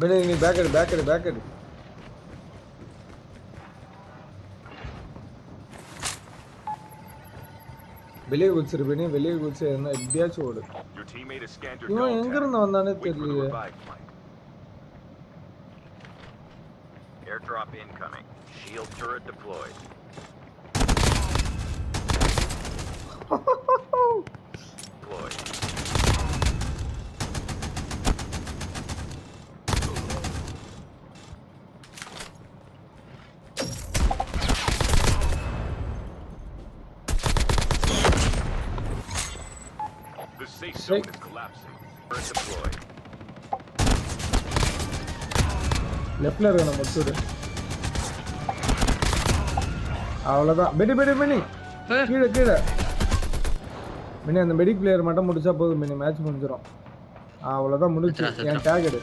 பெனி நீ பேக் எடு வெளியே குதிச்சிரு பெனி வெளியே குதிச்சு என்ன எப்படியாச்சும் ஓடு இவன் எங்க இருந்து வந்தானே தெரியலையே Airdrop incoming. Shield turret deployed. Deployed. The safe zone is collapsing. Turret deployed. லெஃப்ட்ல இருக்க நம்ம சுடு அவ்வளவுதான் பெனி கீழே பெனி அந்த மெடிக் பிளேயர் மட்டும் முடிச்சா போதும் பெனி மேட்ச் முடிஞ்சிடும் அவ்வளவுதான் முடிச்சு என் டேக் எடு